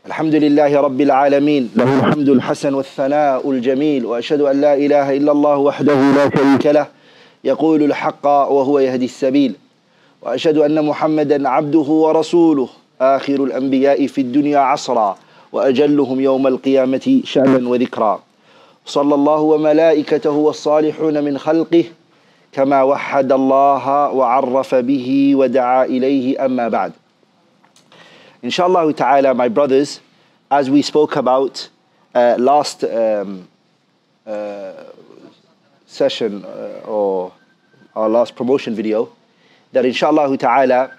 الحمد لله رب العالمين له الحمد الحسن والثناء الجميل وأشهد أن لا إله إلا الله وحده لا شريك له يقول الحق وهو يهدي السبيل وأشهد أن محمدا عبده ورسوله آخر الأنبياء في الدنيا عصرا وأجلهم يوم القيامة شأنا وذكرا صلى الله وملائكته والصالحون من خلقه كما وحد الله وعرف به ودعا إليه أما بعد. Inshallah ta'ala, my brothers, as we spoke about last session or our last promotion video, that inshallah ta'ala,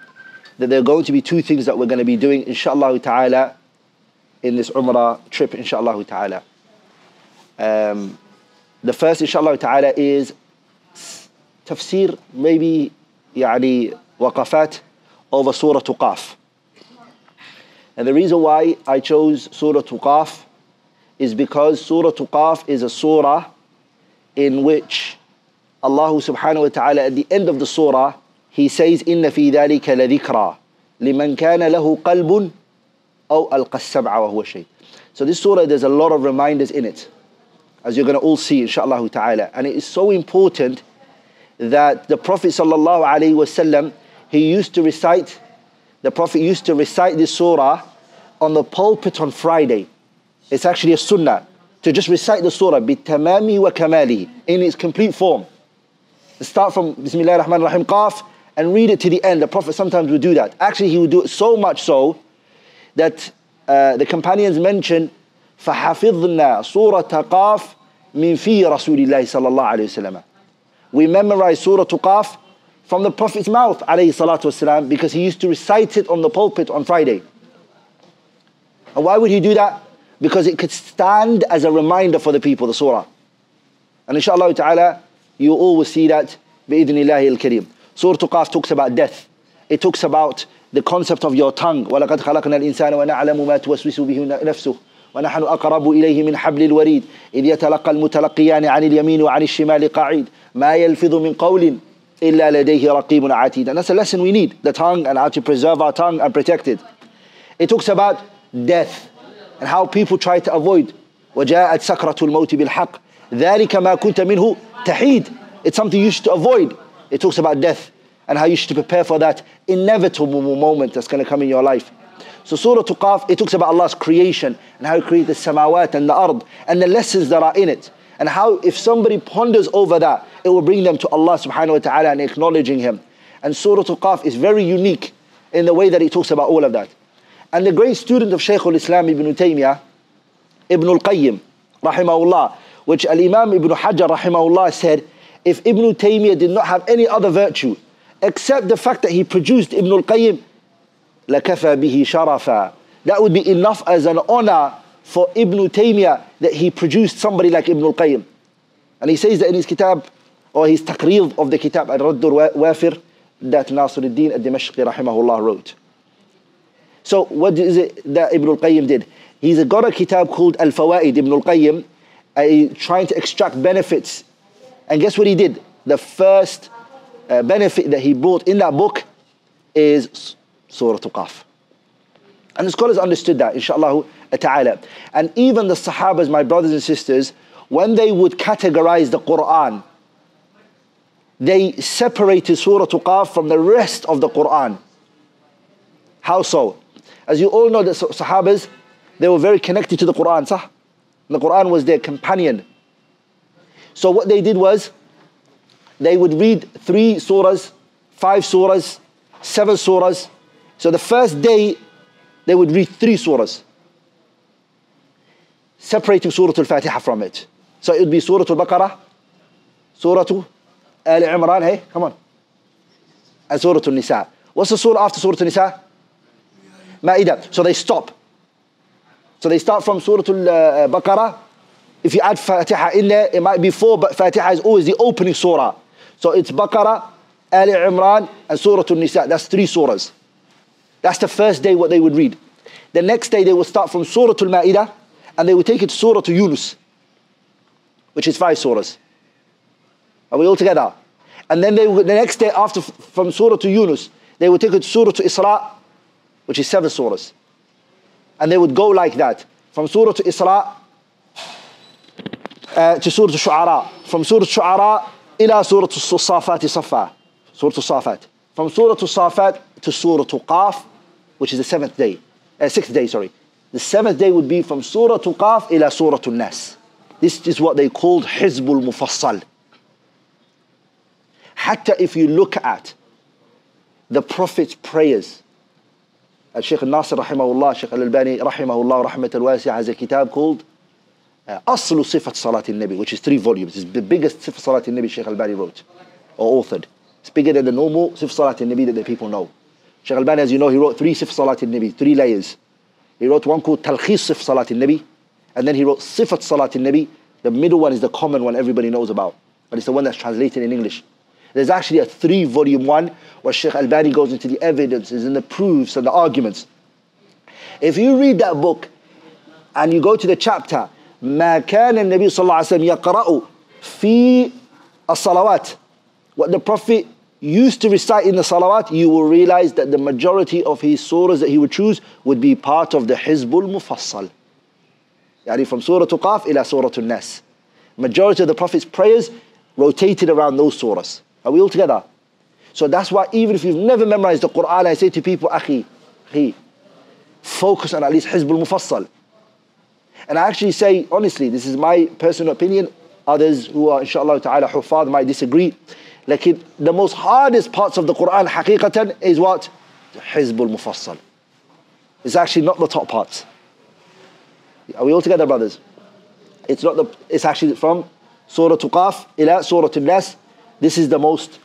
that there are going to be two things that we're going to be doing inshallah ta'ala in this Umrah trip inshallah ta'ala. The first inshallah ta'ala is tafsir, maybe يعني waqafat over Surah Qaf. And the reason why I chose Surah Qaf is because Surah Qaf is a surah in which Allah subhanahu wa ta'ala at the end of the surah, He says, إِنَّ فِي ذَلِكَ لَذِكْرَى لِمَنْ كَانَ لَهُ قَلْبٌ أَوْ أَلْقَى السَّمْعَ وَهُوَ شَهِيدٌ. So this surah, there's a lot of reminders in it, as you're going to all see inshaAllah ta'ala. And it is so important that the Prophet sallallahu alaihi wasallam, the Prophet used to recite this surah on the pulpit on Friday. It's actually a sunnah to just recite the surah bitamami wa kamali, in its complete form. Start from Bismillahir Rahmanir Rahim Qaf and read it to the end. The Prophet sometimes would do that. Actually, he would do it so much so that the companions mention فَحَفِظْنَا سُورَةَ قَافٍ مِنْ فِي رَسُولِ اللَّهِ صَلَّى اللَّهُ عَلَيْهِ وسلم. We memorize Surah Qaf from the Prophet's mouth alayhi salatu wasalam, because he used to recite it on the pulpit on Friday. And why would he do that? Because it could stand as a reminder for the people, the surah. And inshallah ta'ala, you all will see that bi'idhnillahi al-kareem. Surah Qaf talks about death. It talks about the concept of your tongue. وَلَقَدْ خَلَقْنَا الْإِنسَانَ وَنَعْلَمُ مَا تُوَسْوِسُ بِهِ نَفْسُهُ وَنَحْنُ أَقْرَبُ إِلَيْهِ مِنْ حَبْلِ الْوَرِيدِ إِذْ يَتَلَقَّى الْمُتَلَقِّيَانِ عَنِ الْيَمِينِ وَعَنِ الشِّمَالِ قَعِيدٌ مَا يَلْفِظُ مِنْ قَوْلٍ إِلَّا لَدَيْهِ رَقِيبٌ عَتِيدٌ. And that's a lesson we need, the tongue, and how to preserve our tongue and protect it. It talks about death and how people try to avoid. وَجَاءَتْ سَكْرَةُ الْمَوْتِ بِالْحَقِّ ذَلِكَ مَا كُنْتَ مِنْهُ تَحِيدٌ. It's something you should avoid. It talks about death and how you should prepare for that inevitable moment that's going to come in your life. So Surah Qaf, it talks about Allah's creation and how He created the samawat and the ard and the lessons that are in it. And how if somebody ponders over that, it will bring them to Allah subhanahu wa ta'ala and acknowledging Him. And Surah Qaf is very unique in the way that it talks about all of that. And the great student of Shaykh al-Islam Ibn Taymiyyah, Ibn al-Qayyim, rahimahullah, which Al-Imam Ibn Hajar, rahimahullah, said, if Ibn Taymiyyah did not have any other virtue except the fact that he produced Ibn al-Qayyim, لَكَفَى بِهِ شَرَفًا. That would be enough as an honor for Ibn Taymiyyah that he produced somebody like Ibn al-Qayyim. And he says that in his kitab, or his taqreed of the kitab, Al-Radd al-Wafir, that Nasiruddin al-Dimashqi rahimahullah wrote. So what is it that Ibn al-Qayyim did? He's got a kitab called Al-Fawaid, Ibn al-Qayyim, trying to extract benefits. And guess what he did? The first benefit that he brought in that book is Surah Qaf. And the scholars understood that, inshallah ta'ala. And even the Sahabas, my brothers and sisters, when they would categorize the Quran, they separated Surah Qaf from the rest of the Quran. How so? As you all know, the Sahabas, they were very connected to the Quran, sah? The Quran was their companion. So what they did was, they would read 3 surahs, 5 surahs, 7 surahs. So the first day, they would read 3 surahs, separating Surah Al-Fatiha from it. So it would be Surah Al-Baqarah, Surah Al Imran, hey, come on, and Surah Al-Nisa. What's the surah after Surah Al-Nisa? Ma'idah. So they stop. So they start from Surah Al-Baqarah. If you add Fatiha in there, it might be 4, but Fatiha is always the opening surah. So it's Baqarah, Al Imran, and Surah Al-Nisa. That's 3 surahs. That's the first day what they would read. The next day they would start from Surah Al-Ma'idah, and they would take it to Surah Yunus, which is 5 surahs. Are we all together? And then the next day after, from Surah Yunus, they would take it to Surah Isra, which is 7 surahs. And they would go like that. From Surah to Isra to Surah to Shu'ara. From Surah to Shu'ara ila Surah to Safat Safa. Surah to Safat. From Surah to Safat to Surah to Qaf, which is the sixth day. The seventh day would be from Surah to Qaf ila Surah to Nas. This is what they called Hizbul Mufassal. Hatta if you look at the Prophet's prayers, Shaykh al-Nasir rahimahullah, Shaykh al-Albani rahimahullah, rahmat al-wasi' has a kitab called Aslu Sifat Salat al-Nabi, which is 3 volumes. It's the biggest Sifat Salat al-Nabi Shaykh al-Albani wrote or authored. It's bigger than the normal Sifat Salat al-Nabi that the people know. Shaykh al-Albani, as you know, he wrote 3 Sifat Salat al-Nabi, 3 layers. He wrote one called Talkhis Sifat Salat al-Nabi, and then he wrote Sifat Salat al-Nabi. The middle one is the common one everybody knows about, but it's the one that's translated in English. There's actually a 3-volume one where Shaykh Albani goes into the evidences and the proofs and the arguments. If you read that book and you go to the chapter ما كان النبي صلى الله عليه وسلم يقرأ في الصلوات, what the Prophet used to recite in the salawat, you will realize that the majority of his surahs that he would choose would be part of the Hizbul Mufassal. Yani from Surah to Qaf ila Surah to Nas. Majority of the Prophet's prayers rotated around those surahs. Are we all together? So that's why even if you've never memorized the Quran, I say to people, akhi, focus on at least Hizbul Mufassal. And I actually say, honestly, this is my personal opinion. Others who are, inshallah ta'ala, huffaz might disagree. Like the most hardest parts of the Quran, haqiqatan, is what? Hizbul Mufassal. It's actually not the top parts. Are we all together, brothers? It's actually from Surah to Qaf ila Surah to Nas. This is the most.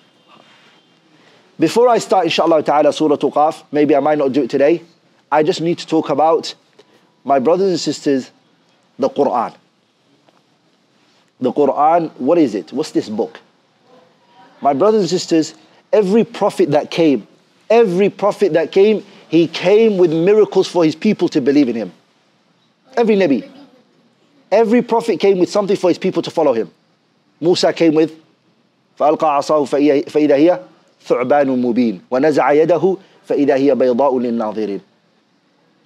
Before I start, inshallah ta'ala, Surah to Qaf, maybe I might not do it today. I just need to talk about, my brothers and sisters, the Quran. The Quran, what is it? What's this book? My brothers and sisters, every prophet that came, he came with miracles for his people to believe in him. Every Nabi. Every prophet came with something for his people to follow him. Musa came with فَأَلْقَى عَصَاهُ فَإِذَا هِيَ ثُعْبَانٌ مُبِينٌ وَنَزَعَ يَدَهُ فَإِذَا هِيَ بَيْضَاءٌ لِلنَّاظِرِينَ.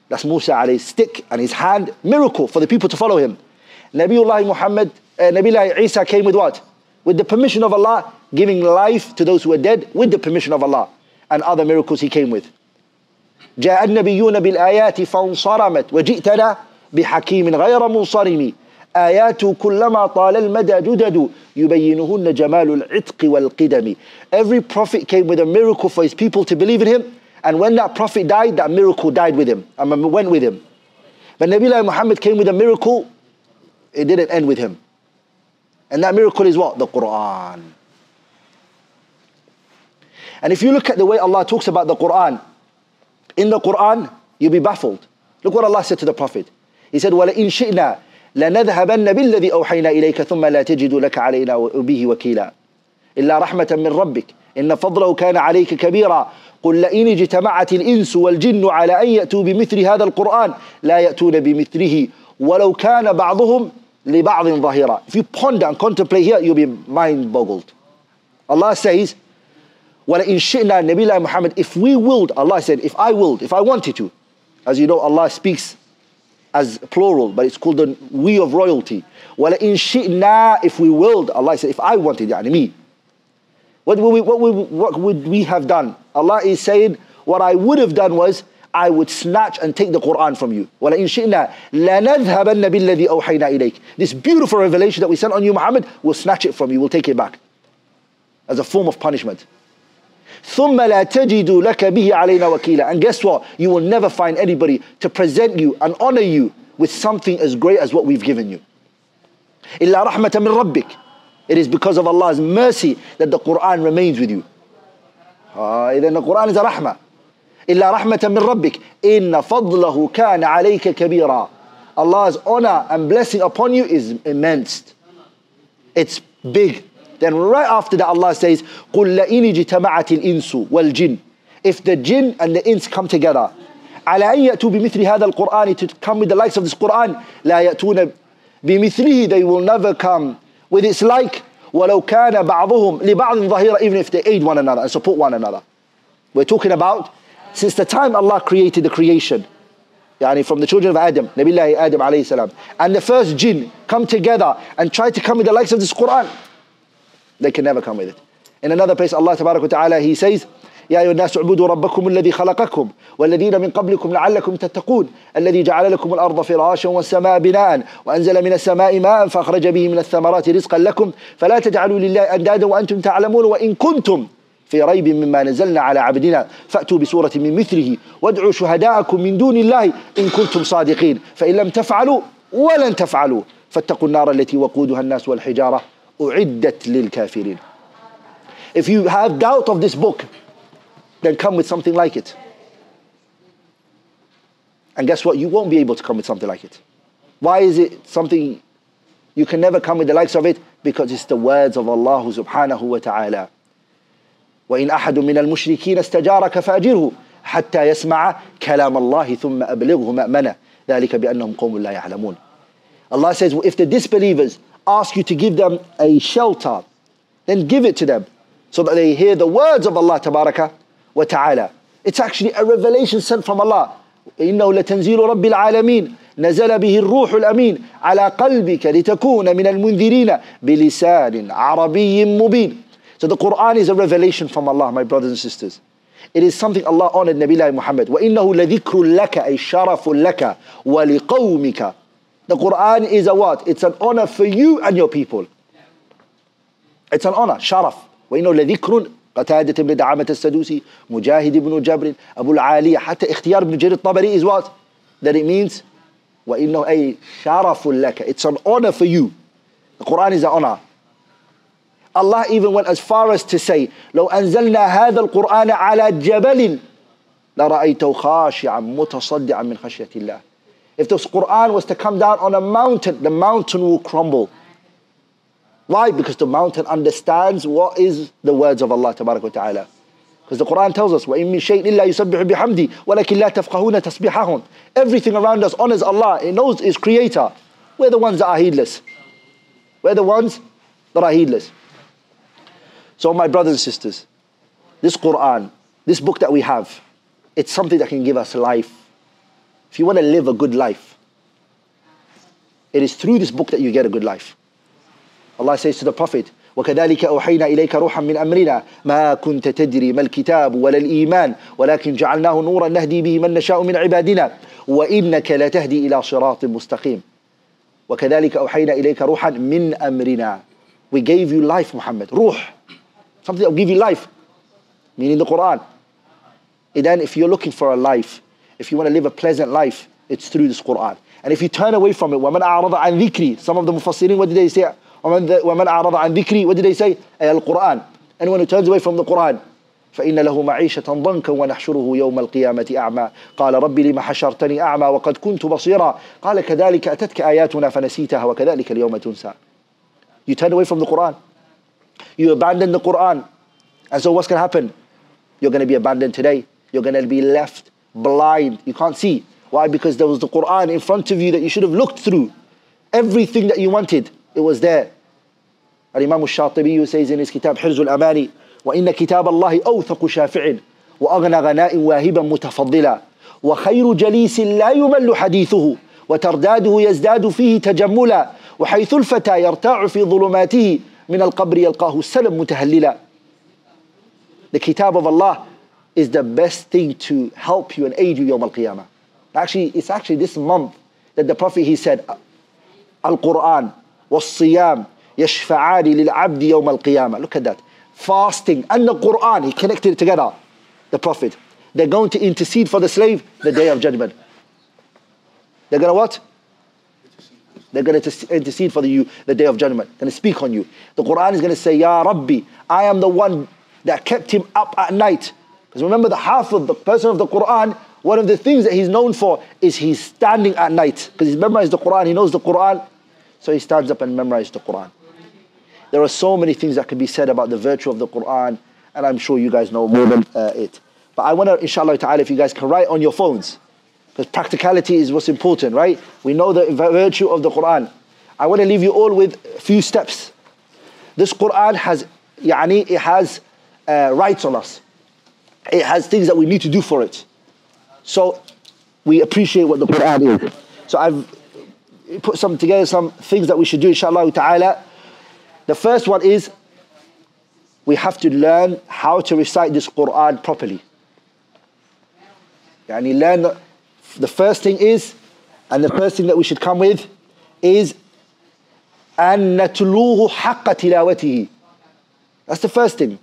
That's Musa alayhi stick and his hand, miracle for the people to follow him. Nabiullah Isa came with what? With the permission of Allah, giving life to those who were dead with the permission of Allah. And other miracles he came with. جاء النبيون بالآيات فانصرمت وجئتنا بحكيم غير منصرم آيات كلما طال المدى جدد يبينهن جمال العتق والقدم. Every prophet came with a miracle for his people to believe in him, and when that prophet died, that miracle died with him and went with him. But Nabiullah Muhammad came with a miracle, it didn't end with him. And that miracle is what? The Quran. And if you look at the way Allah talks about the Quran, in the Quran, you'll be baffled. Look what Allah said to the Prophet. He said, وَلَئِنْ شِئْنَا لَنَذْهَبَنَّ بِالَّذِي أَوْحَيْنَا إِلَيْكَ ثُمَّ لَا تَجِدُ لَكَ عَلَيْنَا بِهِ وَكِيلًا إِلَّا رَحْمَةً مِّن رَبِّكَ إِنَّ فَضْلَهُ كَانَ عَلَيْكَ كَبِيرًا قُلْ لَئِنِ اجْتَمَعَتِ الْإِنسُ وَالْجِنُّ عَلَى أَن يَأْتُوا بِمِثْلِ هَذَا الْقُرْآنِ لَا يَأْتُونَ بِمِثْلِهِ وَلَوْ كَانَ بَعْضُهُمْ لِبَعْضٍ ظَهِيرًا. If you ponder and contemplate here, you'll be mind-boggled. Allah says, وَلَئِنْ شِئْنَا Nabiullah Muhammad, if we willed, Allah said, if I wanted to. As you know, Allah speaks as plural, but it's called the we of royalty. وَلَئِنْ شِئْنَا, if we willed, Allah said, if I wanted, يعني me. What would we have done? Allah is saying, what I would have done was, I would snatch and take the Quran from you. وَلَئِنْ شِئْنَا لَنَذْهَبَنَّ بِالَّذِي أَوْحَيْنَا إِلَيْكَ. This beautiful revelation that we sent on you, Muhammad, we'll snatch it from you, we'll take it back. As a form of punishment. ثُمَّ لَا تَجِدُوا لَكَ بِهِ عَلَيْنَا وَكِيلًا. And guess what? You will never find anybody to present you and honor you with something as great as what we've given you. إِلَّا رَحْمَةً مِّن رَبِّكَ. It is because of Allah's mercy that the Quran remains with you. Then the Quran is a rahmah. إِلَّا رَحْمَةً مِّن رَبِّكَ إِنَّ فَضْلَهُ كَانَ عَلَيْكَ كَبِيرًا. Allah's honor and blessing upon you is immense. It's big. Then right after that Allah says, قُلْ لَئِنِ اجْتَمَعَتِ الْإِنسُ وَالْجِنُّ. If the jinn and the ins come together, عَلَى أَن يَأْتُوا بِمِثْلِ هَذَا الْقُرْآنِ, to come with the likes of this Quran, لَا يَأْتُونَ بِمِثْلِهِ, they will never come with its like, وَلَوْ كَانَ بَعْضُهُمْ لِبَعْضٍ ظَهِيرًا, even if they aid one another and support one another. We're talking about since the time Allah created the creation, from the children of Adam, Nabillahi Adam alayhi salam, and the first jinn come together and try to come with the likes of this Quran, they can never come with it. In another place, Allah Tabarak wa Ta'ala, He says, يا أيها الناس اعبدوا ربكم الذي خلقكم والذين من قبلكم لعلكم تتقون الذي جعل لكم الأرض فراشا والسماء بناء وأنزل من السماء ماء فأخرج به من الثمرات رزقا لكم فلا تجعلوا لله أندادا وأنتم تعلمون وإن كنتم في ريب مما نزلنا على عبدنا فأتوا بسورة من مثله وادعوا شهداءكم من دون الله إن كنتم صادقين فإن لم تفعلوا ولن تفعلوا فاتقوا النار التي وقودها الناس والحجارة أعدت للكافرين. If you have doubt of this book, then come with something like it. And guess what? You won't be able to come with something like it.Hy is it something you can never come with the likes of it? Because it's the words of Allah subhanahu wa ta'ala. وَإِنْ أَحَدٌ مِّنَ الْمُشْرِكِينَ اسْتَجَارَكَ فَأَجِرْهُ حَتَّى يَسْمَعَ كَلَامَ اللَّهِ ثُمَّ أَبْلِغْهُ مَأْمَنَهُ ذَلِكَ بِأَنَّهُمْ قَوْمٌ لَا يَعْلَمُونَ. Allah says, well, if the disbelievers ask you to give them a shelter, then give it to them so that they hear the words of Allah tabaraka wa ta'ala. It's actually a revelation sent from Allah. إِنَّهُ لَتَنْزِيلُ رَبِّ الْعَالَمِينَ نزل به الروح الأمين على قلبك لتكون من المنذرين بلسان عربي مبين. So the Quran is a revelation from Allah, my brothers and sisters. It is something Allah honored Nabi Muhammad. وَإِنَّهُ لَذِكْرٌ لَكَ أي شرف لك ولقومك. The Quran is a what? It's an honor for you and your people. It's an honor, sharaf. وَإِنَّهُ لَذِكْرٌ قتادة بن دعامة السدوسي, Mujahid ibn Jabr, Abu al-Aliyah, حتى اختيار ibn Jarir al-Tabari is what? That it means وَإِنَّهُ أي شرف لك. It's an honor for you. The Quran is an honor. Allah even went as far as to say, لو أنزلنا هذا القرآن على جبل لرأيته خاشعا متصدعا من خشية الله. If this Quran was to come down on a mountain, the mountain will crumble. Why? Because the mountain understands what is the words of Allah Tabarak wa Ta'ala. Because the Quran tells us, وَإِن مِّن شَيْءٍ إِلَّا يُسَبِّحُ بِحَمْدِهِ وَلَكِنْ لَا تَفْقَهُونَ تَسْبِحَهُمْ. Everything around us honors Allah. It knows its creator. We're the ones that are heedless. We're the ones that are heedless. So my brothers and sisters, this Quran, this book that we have, it's something that can give us life. If you want to live a good life, it is through this book that you get a good life. Allah says to the Prophet, وَكَذَلِكَ أَوْحَيْنَا إِلَيْكَ رُوحًا مِّنْ أَمْرِنَا مَا كُنْتَ تَدْرِي مَا الْكِتَابُ وَلَا الْإِيمَانُ وَلَكِنْ جَعَلْنَاهُ نُورًا نَهْدِي بِهِ مَن نَّشَاءُ مِنْ عِبَادِنَا وَإِنَّكَ لَتَهْدِي إِلَى صِرَاطٍ مُسْتَقِيمٍ. وَكَذَلِكَ أَوْحَيْنَا إِلَيْكَ رُوحًا مِّنْ أَمْرِنَا. We gave you life, Muhammad. Ruh. Something that will give you life. Meaning the Quran. And then if you're looking for a life, if you want to live a pleasant life, it's through this Quran. And if you turn away from it, وَمَنْ أَعْرَضَ عَنْ ذِكْرِي. Some of the Mufassirin, what did they say? وَمَنْ أَعْرَضَ عَنْ ذِكْرِي. What did they say? Al-Quran. Anyone who turns away from the Quran, فإن له معيشة ضنكا ونحشره يوم القيامة أعمى قال ربي لما حشرتني أعمى وقد كنت بصيرا قال كذلك أتتك آياتنا فنسيتها وكذلك اليوم تنسى. You turn away from the Quran. You abandon the Quran. And so what's going to happen? You're going to be abandoned today. You're going to be left blind. You can't see. Why? Because there was the Quran in front of you that you should have looked through. Everything that you wanted, it was there. Al-Imam al-Shatibi says in his kitab حرز الأماني وإن كتاب الله أوثق شافع وأغنى غناء واهبا متفضلا وخير جليس لا يمل حديثه وترداده يزداد فيه تجملا وحيث الفتى يرتاع في ظلماته من القبر يلقاه السلم متهللا. The kitab of Allah is the best thing to help you and aid you Yawm al-Qiyamah. Actually, it's actually this month that the Prophet, he said, Al-Quran was-Siyam yashfa'ani lil-'abdi Yawm al-Qiyamah. Look at that. Fasting and the Quran, he connected it together. The Prophet. They're going to intercede for the slave the day of judgment. They're going to what? They're going to intercede for you the day of judgment. They're going to speak on you. The Quran is going to say, Ya Rabbi, I am the one that kept him up at night. Because remember, the Hafiz, the person of the Quran, one of the things that he's known for is he's standing at night. Because he's memorized the Quran, he knows the Quran. So he stands up and memorizes the Quran. There are so many things that can be said about the virtue of the Quran. And I'm sure you guys know more than it. But I want to, inshallah ta'ala, if you guys can write on your phones. Because practicality is what's important, right? We know the virtue of the Quran. I want to leave you all with a few steps. This Quran has, it has rights on us. It has things that we need to do for it. So we appreciate what the Quran is. So I've put together some things that we should do, inshallah ta'ala. The first one is we have to learn how to recite this Quran properly. Yani learn, the first thing is, and the first thing that we should come with is أن نتلوه حق تلاوته. That's the first thing.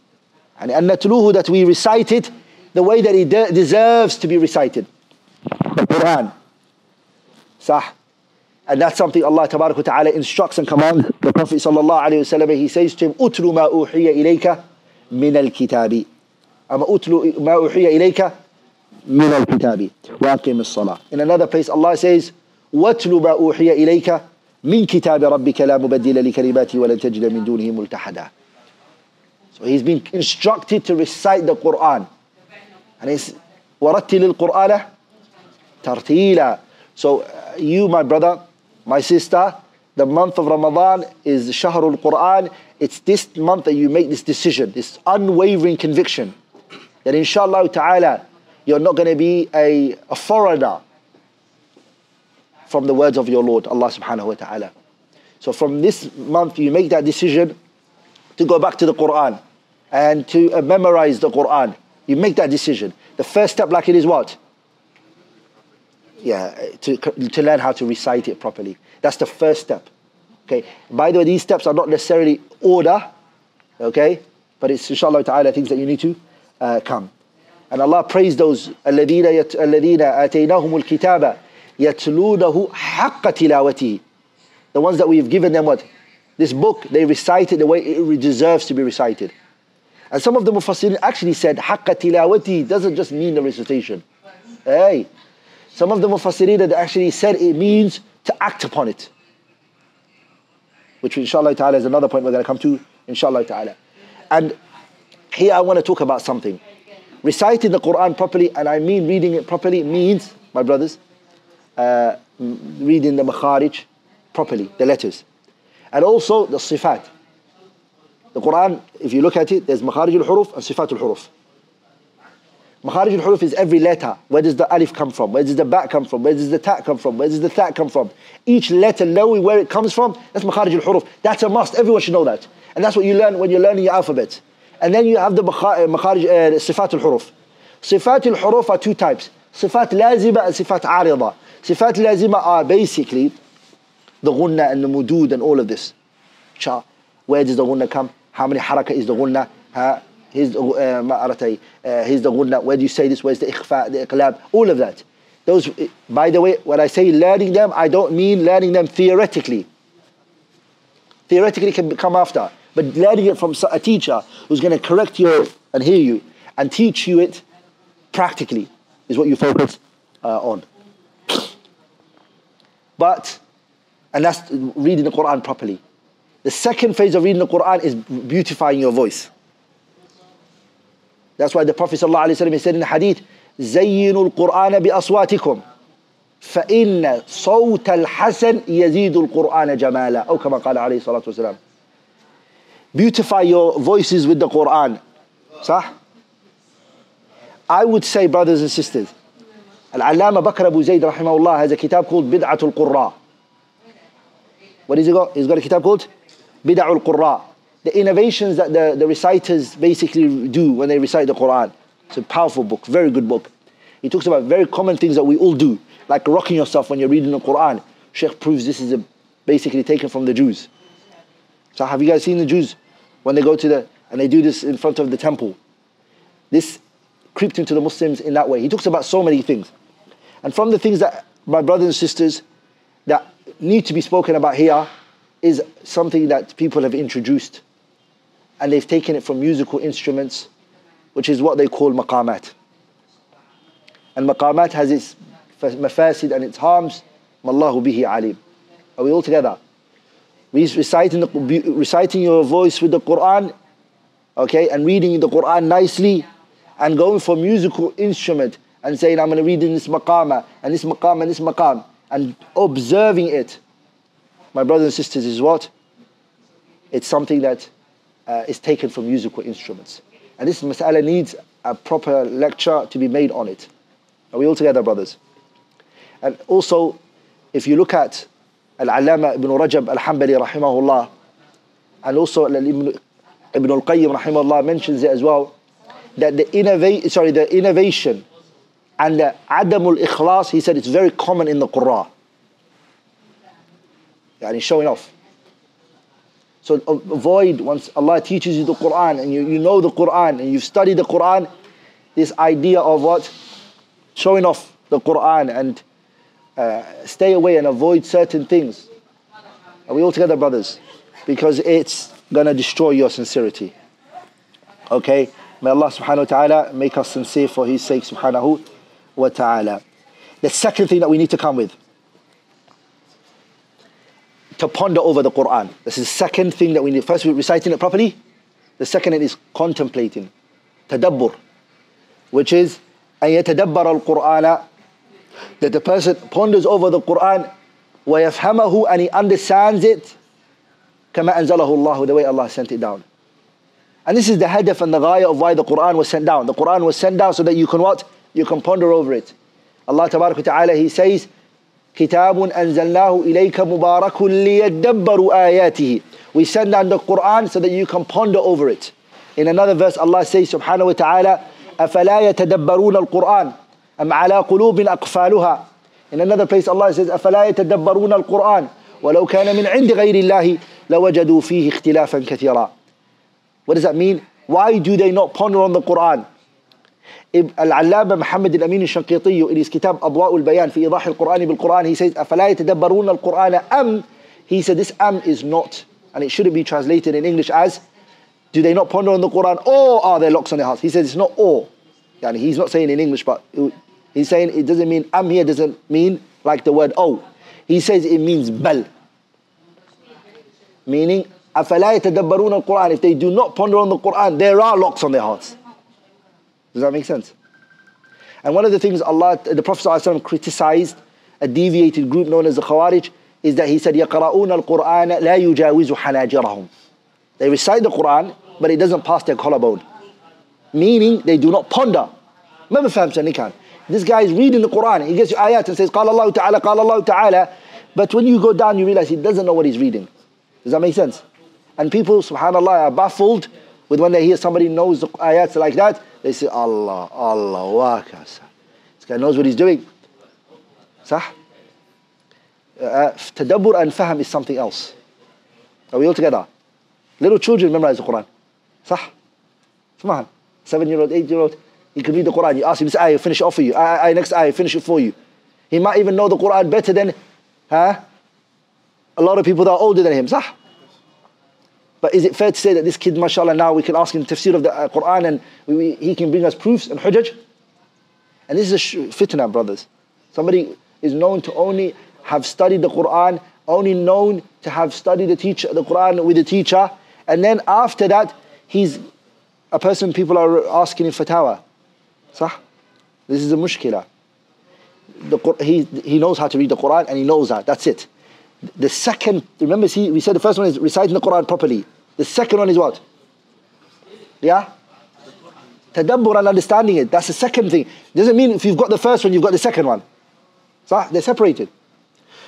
And أن نتلوه, that we recite it the way that it deserves to be recited. The Quran. Sah. And that's something Allah Tabarak wa Ta'ala instructs and commands the Prophet Sallallahu Alaihi Wasallam. He says to him, أُتْلُ مَا أُوحِيَ إِلَيْكَ مِنَ الْكِتَابِ. أما أُتْلُ مَا أُوحِيَ إِلَيْكَ مِنَ الْكِتَابِ وَأَقِمِ الصَّلَاةِ. In another place Allah says, وَاتْلُ مَا أُوحِيَ إِلَيْكَ مِنْ كِتَابِ رَبِّكَ لَا مُبَدِّلَ لِكَلِمَاتِهِ وَلَن تَجِدَ مِنْ دُونِهِ مُلْتَحَدًا. So he's been instructed to recite the Quran. And it's وَرَتِّلِ الْقُرْآنَ تَرْتِيلًا. So you, my brother, my sister, the month of Ramadan is Shahrul Quran. It's this month that you make this decision, this unwavering conviction that inshallah ta'ala you're not going to be a foreigner from the words of your Lord, Allah subhanahu wa ta'ala. So from this month you make that decision to go back to the Quran and to memorize the Quran. You make that decision. The first step, like it is what? Yeah, to learn how to recite it properly. That's the first step. Okay. By the way, these steps are not necessarily order. Okay, but it's inshallah ta'ala things that you need to come. And Allah praised those الذين آتيناهم الكتاب يتلونه حق تلاوته. The ones that we've given them what? This book, they recite it the way it deserves to be recited. And some of the Mufassirin actually said حق تلاوته doesn't just mean the recitation. Hey. Some of the Mufassirin that actually said it means to act upon it. Which inshallah ta'ala is another point we're going to come to, inshallah ta'ala. And here I want to talk about something. Reciting the Quran properly, and I mean reading it properly, means, my brothers, reading the makharij properly, the letters. And also the sifat. The Quran, if you look at it, there's makharij al-huruf and sifat al-huruf. Makharij al-huruf is every letter. Where does the alif come from? Where does the ba come from? Where does the ta come from? Where does the tha come from? Each letter, knowing where it comes from, that's makharij al-huruf. That's a must. Everyone should know that. And that's what you learn when you're learning your alphabet. And then you have the makharij, sifat al-huruf. Sifat al-huruf are two types. Sifat lazima and sifat arida. Sifat lazima are basically the ghunna and the mudud and all of this. Where does the ghunna come? How many haraka is the ghunna? Here's the ghunna. Where do you say this? Where's the ikhfa, the iqlab? All of that. Those, by the way, when I say learning them, I don't mean learning them theoretically. Theoretically can come after. But learning it from a teacher who's going to correct you and hear you and teach you it practically is what you focus on. And that's reading the Quran properly. The second phase of reading the Quran is beautifying your voice. That's why the Prophet ﷺ said in the hadith, زَيِّنُوا الْقُرْآنَ بِأَصْوَاتِكُمْ فَإِنَّ صَوْتَ الْحَسَنِ يَزِيدُ الْقُرْآنَ جَمَالًا أو كما قال عليه الصلاة والسلام. Beautify your voices with the Quran. صح? I would say, brothers and sisters, Al-Allama Bakr Abu Zayd rahimahullah has a kitab called Bid'atul Qurra. What has he got? He's got a kitab called Bid'atul Qurra. The innovations that the reciters basically do when they recite the Quran. It's a powerful book, very good book. He talks about very common things that we all do, like rocking yourself when you're reading the Quran. Sheikh proves this is basically taken from the Jews. So have you guys seen the Jews when they go to and they do this in front of the temple? This creeped into the Muslims in that way. He talks about so many things. And from the things that, my brothers and sisters, that need to be spoken about here is something that people have introduced. And they've taken it from musical instruments, which is what they call maqamat. And maqamat has its mafasid and its harms. Mallahu bihi alim. Are we all together? Reciting your voice with the Quran, okay, and reading the Quran nicely, and going for musical instrument and saying, I'm going to read in this maqama, and this maqam, and this maqam, and observing it, my brothers and sisters, is what? It's something that is taken from musical instruments. And this mas'ala needs a proper lecture to be made on it. Are we all together, brothers? And also, if you look at Al-Allama Ibn Rajab Al-Hanbali rahimahullah, and also Ibn Al-Qayyim rahimahullah mentions it as well, that the innovation and the Adamul Ikhlas, he said it's very common in the Qur'an. Yani showing off. So avoid, once Allah teaches you the Qur'an and you know the Qur'an and you've studied the Qur'an, this idea of what? Showing off the Qur'an, and stay away and avoid certain things. Are we all together, brothers? Because it's going to destroy your sincerity. Okay? May Allah subhanahu wa ta'ala make us sincere for His sake subhanahu wa ta'ala. The second thing that we need to come with, to ponder over the Qur'an. This is the second thing that we need. First, we're reciting it properly. The second is contemplating. Tadabbur. Which is, أن يتدبر القرآن, that the person ponders over the Qur'an, ويفهمه, and he understands it, كما أنزله الله, the way Allah sent it down. And this is the hadaf and the ghaya of why the Qur'an was sent down. The Qur'an was sent down so that you can what? You can ponder over it. Allah Tabarak wa Ta'ala, He says, كتاب أنزلناه إليك مبارك ليدبروا آياته. We send down the Qur'an so that you can ponder over it. In another verse, Allah says subhanahu wa ta'ala, أفلا يتدبرون القرآن أم على قلوب أقفالها. In another place, Allah says, أفلا يتدبرون القرآن ولو كان من عند غير الله لوجدوا فيه اختلافا كثيرا. What does that mean? Why do they not ponder on the Qur'an? Al-Allama Muhammad al-Amin al-Shanqiti, in his kitab Adwa'u al-Bayan fi Idah al-Qur'an bil-Qur'an, he says, أَفَلَا يَتَدَبَّرُونَ الْقُرْآنَ أَمْ. He said this is not, and it shouldn't be translated in English as, do they not ponder on the Qur'an, or are there locks on their hearts? He says it's not or. Yani he's not saying in English, but he's saying it doesn't mean, here doesn't mean like the word oh. He says it means bal. Meaning, أَفَلَا يَتَدَبَّرُونَ الْقُرْآنَ. If they do not ponder on the Qur'an, there are locks on their hearts. Does that make sense? And one of the things the Prophet ﷺ criticized a deviated group known as the Khawarij is that he said, يَقْرَؤُونَ الْقُرْآنَ لَا يُجَاوِزُ حَنَاجِرَهُم. They recite the Qur'an, but it doesn't pass their collarbone. Meaning, they do not ponder. Remember, this guy is reading the Qur'an, he gets you ayat and says, قال الله تعالى, قال الله تعالى, but when you go down, you realize he doesn't know what he's reading. Does that make sense? And people, subhanAllah, are baffled with when they hear somebody knows the ayats like that. They say, Allah, Allah, this guy knows what he's doing. Sah? Tadabbur and fahm is something else. Are we all together? Little children memorize the Quran. Sah? Come on. 7-year-old, 8-year-old, he can read the Quran. You ask him this ayah, finish it off for you. Next ayah, finish it for you. He might even know the Quran better than a lot of people that are older than him. Sah? But is it fair to say that this kid, mashallah, now we can ask him tafsir of the Quran and he can bring us proofs and hujjaj? And this is a fitna, brothers. Somebody is known to only have studied the Quran, only known to have studied the Quran with the teacher, and then after that, he's a person people are asking him fatwa. Sah? This is a mushkila. He knows how to read the Quran and he knows that. That's it. The second, remember, we said the first one is reciting the Quran properly. The second one is what? Yeah? Tadabbur and understanding it. That's the second thing. Doesn't mean if you've got the first one, you've got the second one. So they're separated.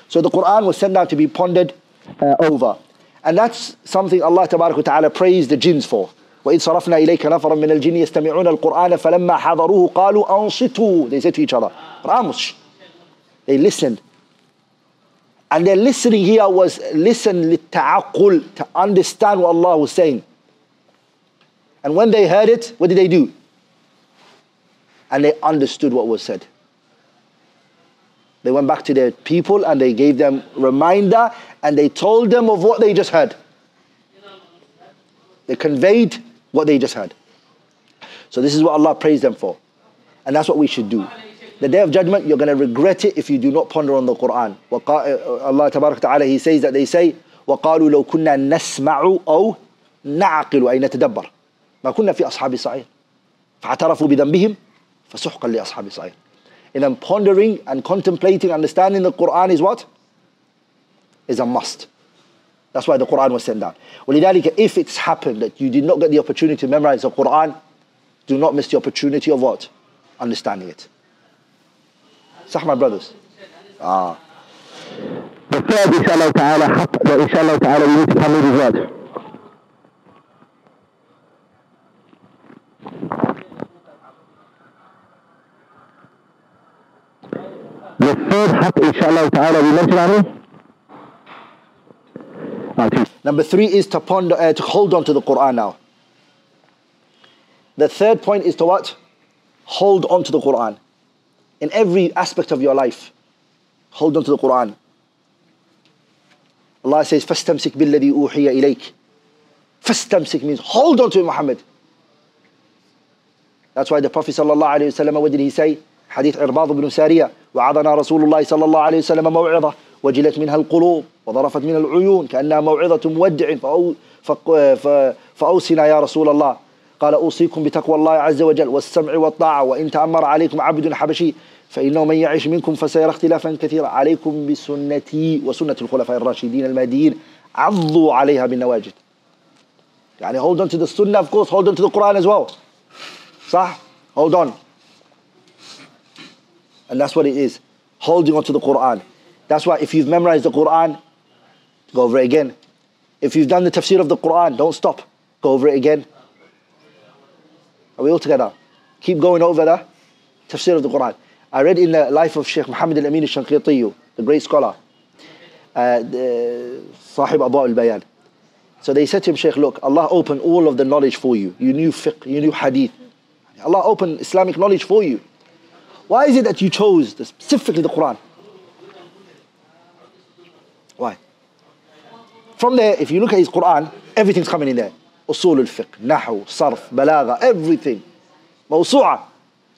So the Quran was sent down to be pondered over. And that's something Allah Tabarak wa Ta'ala praised the jinns for. وَإِذْ صَرَفْنَا إِلَيْكَ نَفَرًا مِنَ الْجِنِّ يَسْتَمِعُونَ الْقُرْآنَ فَلَمَّا حَضَرُوهُ قَالُوا أَنصِتُوا. They said to each other, Ramush. They listened. And their listening here was listen لِلتَّعَقُّل, to understand what Allah was saying. And when they heard it, what did they do? And they understood what was said. They went back to their people and they gave them reminder and they told them of what they just heard. They conveyed what they just heard. So this is what Allah praised them for. And that's what we should do. The Day of Judgment, you're going to regret it if you do not ponder on the Quran. Allah Tabarak Ta'ala, He says that they say, وَقَالُوا لَوْ كُنَّا نَسْمَعُ أَوْ نَعْقِلُ أَيْ نَتَدَبَّرُ مَا كُنَّا فِي أَصْحَابِ السَّعِيرِ فَاعْتَرَفُوا بِذَنبِهِمْ فَسُحْقًا لِأَصْحَابِ السَّعِيرِ. And then pondering and contemplating, understanding the Quran is what? Is a must. That's why the Quran was sent down. وَلِذَلِكَ, if it's happened that you did not get the opportunity to memorize the Quran, do not miss the opportunity of what? Understanding it. Sah, my brothers. The third, inshallah ta'ala, haq that inshallah ta'ala we need to come with as well. The third haq, inshallah ta'ala, we mentioned Ali? Number 3 is to ponder, to hold on to the Quran now. The third point is to what? Hold on to the Quran. In every aspect of your life, hold on to the Quran. Allah says, فَاسْتَمْسِكْ بِالَّذِي أُوحِيَ إِلَيْكَ. Fastamsik means hold on to it, Muhammad. That's why the Prophet sallallahu alayhi wa sallam, what did he say? Hadith Irbad ibn Sariyah, وَعَظَنَا رَسُولُ اللَّهِ صلى الله عليه وسلم موعظة وجلت منها القلوب وضرفت منها العيون كأنها موعظة مودع فأوصنا يا رسول الله. قال أوصيكم بتقوى الله عز وجل والسمع والطاعة وإن تأمر عليكم عبد حبشي فإنه من يعيش منكم فسيرى اختلافا كثيرا عليكم بسنتي وسنة الخلفاء الراشدين المهديين عضوا عليها بالنواجذ. يعني hold on to the sunnah, of course, hold on to the Quran as well. صح? Hold on. And that's what it is. Holding on to the Quran. That's why if you've memorized the Quran, go over it again. If you've done the tafsir of the Quran, don't stop. Go over it again. Are we all together? Keep going over the tafsir of the Quran. I read in the life of Sheikh Muhammad al-Amin al-Shanqiti, the great scholar, Sahib Adwa al-Bayan. So they said to him, Sheikh, look, Allah opened all of the knowledge for you. You knew fiqh, you knew hadith. Allah opened Islamic knowledge for you. Why is it that you chose specifically the Quran? Why? From there, if you look at his Quran, everything's coming in there. Usul al-fiqh, nahu, sarf, balagha, everything. Mawsu'a.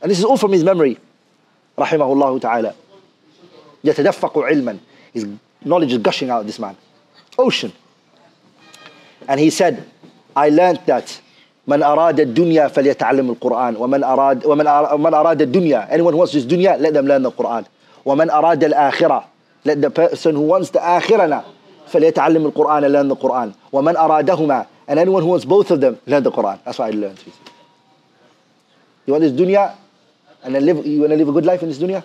And this is all from his memory. Rahimahullah ta'ala. يتدفق علما. His knowledge is gushing out of this man. Ocean. And he said, I learned that من أراد الدنيا فليتعلم القرآن ومن أراد الدنيا, anyone who wants this dunya, let them learn the Quran. ومن أراد الآخرة, let the person who wants the akhirah فليتعلم القرآن, learn the Quran. ومن أرادهما, and anyone who wants both of them, learn the Quran. That's what I learned. You want this dunya and then you want to live a good life in this dunya?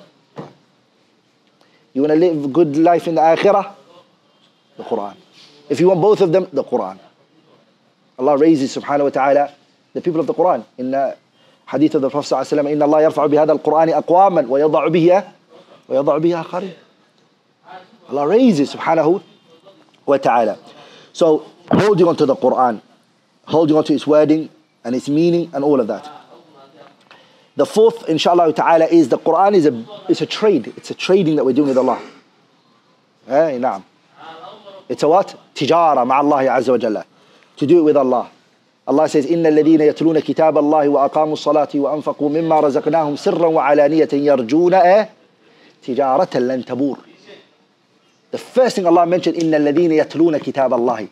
You want to live a good life in the akhirah? The Quran. If you want both of them, the Quran. Allah raises subhanahu wa ta'ala the people of the Quran. In the hadith of the Prophet sallallahu alayhi wa sallam, إِنَّ اللَّهَ يَرْفَعُ بِهَذَا الْقُرْآنِ أَقْوَامًا وَيَضَعُ بِهَا آخَرِينَ. Allah raises subhanahu wa ta'ala. So holding on to the Quran, holding on to its wording and its meaning and all of that. The fourth, inshallah ta'ala, is the Quran is a trade. It's a trading that we're doing with Allah. Naam. It's a what? Tijara ma'allahi azza wa jalla. To do it with Allah. Allah says, إِنَّ الَّذِينَ يَتْلُونَ كِتَابَ اللَّهِ وَأَقَامُوا الصَّلَاةِ وَأَنفَقُوا مِمَّا رَزَقْنَاهُمْ سِرًّا وَعَلَانِيَةً يَرْجُونَ تِجَارَةً لَن تَبُورَ. The first thing Allah mentioned, إِنَّ الَّذِينَ يَتْلُونَ كِتَابَ اللَّهِ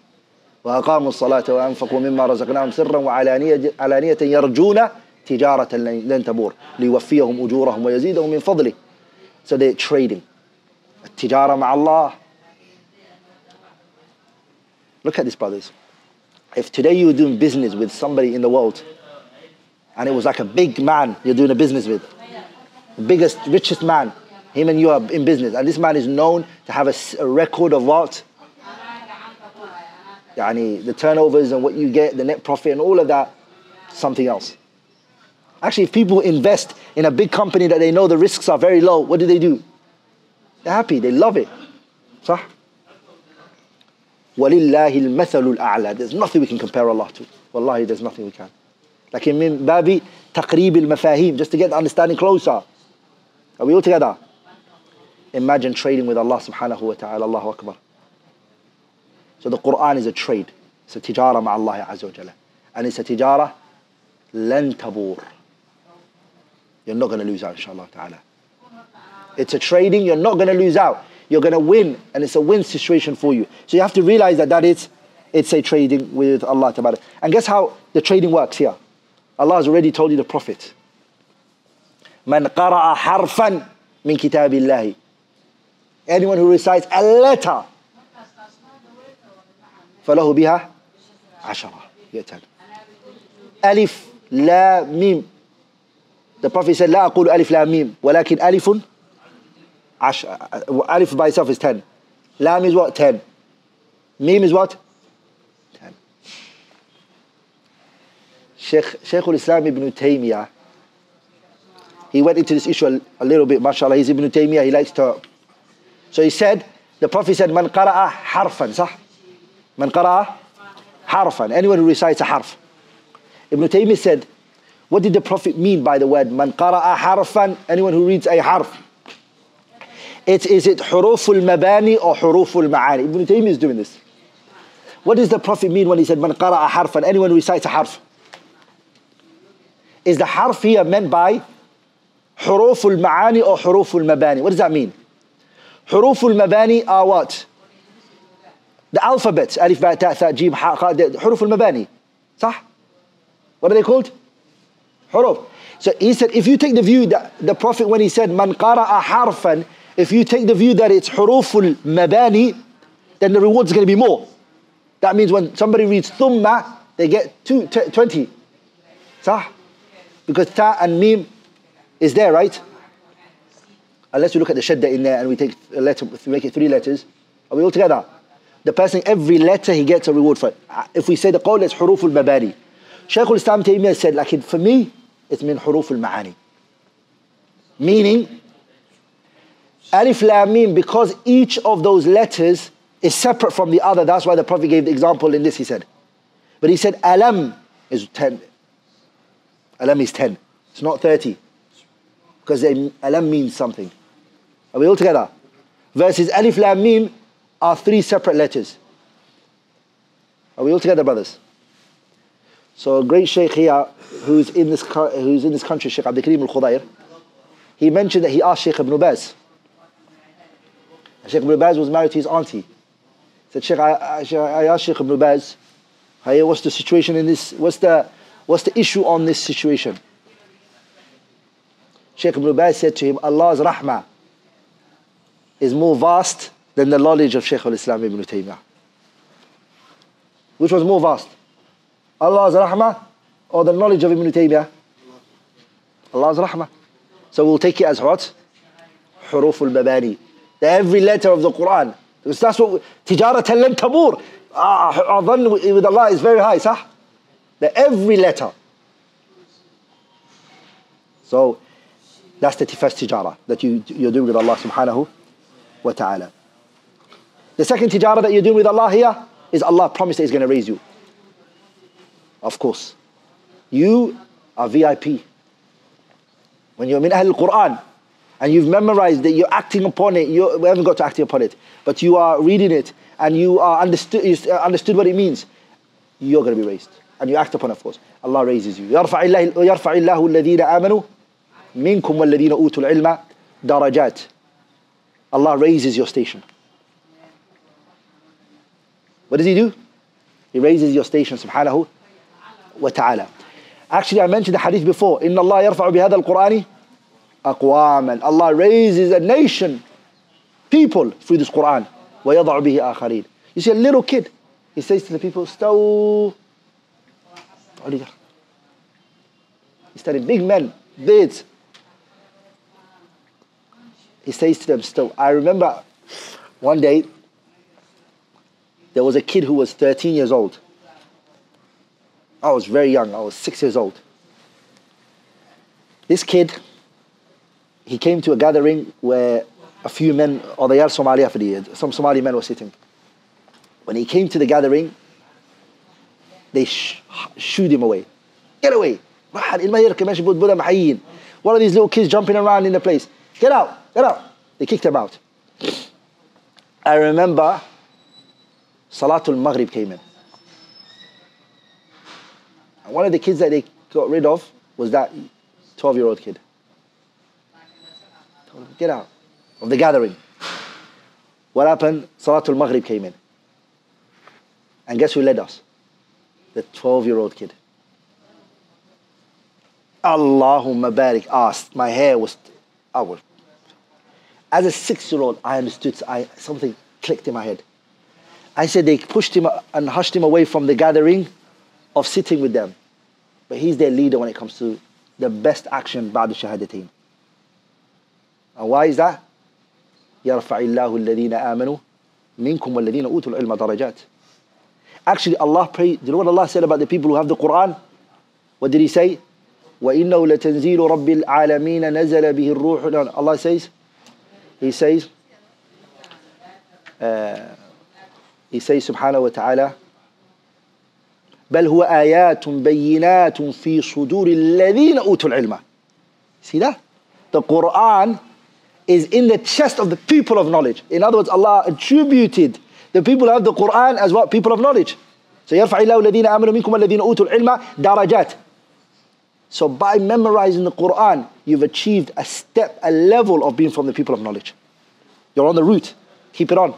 وَأَقَامُوا الصَّلَاةَ وَأَنفَقُوا مِمَّا رَزَقْنَاهُمْ سِرًّا وَعَلَانِيَةً يَرْجُونَ تِجَارَةً لَن تَبُورَ لِيُوَفِّيَهُمْ أُجُورَهُم وَيَزِيدَهُم مِّن فَضْلِهِ. So they're trading. Tijara ma'allah. Look at this, brothers. If today you were doing business with somebody in the world and it was like a big man you're doing a business with, the biggest, richest man, him and you are in business, and this man is known to have a record of what? Yani the turnovers and what you get, the net profit and all of that, something else. Actually, if people invest in a big company that they know the risks are very low, what do? They're happy, they love it. صح? وَلِلَّهِ الْمَثَلُ الْأَعْلَى. There's nothing we can compare Allah to. Wallahi, there's nothing we can. Like in min babi taqreeb al-mafahim, just to get the understanding closer. Are we all together? Imagine trading with Allah subhanahu wa ta'ala. Allahu Akbar. So the Quran is a trade. It's a tijara ma'allahi azza wa jalla. And it's a tijara lan tabur. You're not going to lose out, inshallah ta'ala. It's a trading, you're not going to lose out. You're going to win, and it's a win situation for you. So you have to realize that it's a trading with Allah ta'ala. And guess how the trading works here? Allah has already told you the Prophet. Man qara'a harfan min kitabillahi. Anyone who recites a letter, falahu biha ashara. Get 10. Alif, la, mim. The Prophet said, لا أقول ألف لا ميم ولكن ألف Alif by itself is 10. Lam is what? 10. Mim is what? 10. Shaykh al-Islam ibn Taymiyyah, he went into this issue a little bit, mashallah. He's Ibn Taymiyyah, he likes to. So he said, the Prophet said, Man qara'a harfan, sah? Man qara'a harfan. Anyone who recites a harf. Ibn Taymiyyah said, what did the Prophet mean by the word Man qara'a harfan? Anyone who reads a harf. Is it huruful mabani or huruful ma'ani? Ibn Taymiyyah is doing this. What does the Prophet mean when he said Man qara'a harfan? Anyone who recites a harf. Is the harf here meant by huruful ma'ani or huruful mabani? What does that mean? Huruful mabani are what? The alphabets. Alif, ba, ta, tha, jim, ha, kha, huruful mabani. Sah? What are they called? Huruf. So he said, if you take the view that the Prophet, when he said Man qara'a harfan, if you take the view that it's huruful mabani, then the reward is going to be more. That means when somebody reads thumma, they get 20. Sah? Because ta and mim is there, right? Unless we look at the shadda in there and we take a letter, if we make it 3 letters, are we all together? The person, every letter he gets a reward for it. If we say the qawl, it's huruful mabani. Shaykh al-Islam Taymiyyah said, like for me, it's min huruful ma'ani. Meaning, alif lam mim, because each of those letters is separate from the other. That's why the Prophet gave the example in this, he said. But he said, alam is 10. Alam is 10. It's not 30. Because alam means something. Are we all together? Versus alif lam mim are 3 separate letters. Are we all together, brothers? So a great sheikh here, who's in this country, Sheikh Abdul Karim al-Khudayr, he mentioned that he asked Sheikh Ibn Baz. Sheikh Ibn Baz was married to his auntie. He said, Sheikh, I asked Sheikh Ibn Baz, hey, what's the situation in this? What's the issue on this situation? Sheikh Ibn Baz said to him, Allah's rahmah is more vast than the knowledge of Shaykh al-Islam ibn Taymiyyah. Which was more vast? Allah's rahmah or the knowledge of Ibn Taymiyyah? Allah's rahmah. So we'll take it as what? Huruful mabani. Every letter of the Quran. Because that's what, tijaratan lan tabur. Our dhan with Allah is very high, sah? That every letter. So that's the first tijara that you're doing with Allah subhanahu wa ta'ala. The second tijara that you're doing with Allah here is Allah promised that He's going to raise you. Of course. You are VIP. When you're min Ahl al-Quran and you've memorized that, you're acting upon it, we haven't got to acting upon it, but you are reading it and you are understood what it means, you're going to be raised. And you act upon it, of course. Allah raises you. يَرْفَعِ اللَّهُ الَّذِينَ آمَنُوا مِنْكُمْ وَالَّذِينَ أُوتُوا الْعِلْمَ دَرَجَاتٍ. Allah raises your station. What does He do? He raises your station, subhanahu wa ta'ala. Actually, I mentioned the hadith before. إِنَّ اللَّهَ يَرْفَعُ بِهَذَا الْقُرْآنِ أَقْوَامًا. Allah raises a nation, people, through this Qur'an. وَيَضَعُ بِهِ آخَرِينَ. You see a little kid, he says to the people, "Staw." He's telling big men, beards. He says to them, "Staw." I remember one day, there was a kid who was 13 years old. I was very young, I was 6 years old. This kid, he came to a gathering where a few men, or the Yar Somalia for the year, some Somali men were sitting. When he came to the gathering, they shooed him away. Get away. One of these little kids jumping around in the place. Get out, get out. They kicked him out. I remember Salatul Maghrib came in. And one of the kids that they got rid of was that 12-year-old kid. Told him, get out of the gathering. What happened? Salatul Maghrib came in. And guess who led us? The 12-year-old kid. Allahumma barik. Asked. My hair was... As a 6-year-old, I understood. Something clicked in my head. I said they pushed him and hushed him away from the gathering of sitting with them. But he's their leader when it comes to the best action ba'da shahadatain. And why is that? يرفع الله الذين آمنوا منكم والذين أوتوا العلم درجات. Actually, Allah prayed. Do you know what Allah said about the people who have the Quran? What did He say? وَإِنَّهُ لَتَنزِيلُ رَبِّ الْعَالَمِينَ نَزَلَ بِهِ الرُّوحُ. No, Allah says, He says سبحانه وتعالى بل هو آيات بينات في صدور الذين أوتوا العلم. See that? The Quran is in the chest of the people of knowledge. In other words, Allah attributed the people who have the Quran as what? People of knowledge. So يرفع الله الذين آمنوا منكم والذين أوتوا العلم درجات. So by memorizing the Quran, you've achieved a step, a level of being from the people of knowledge. You're on the route. Keep it on.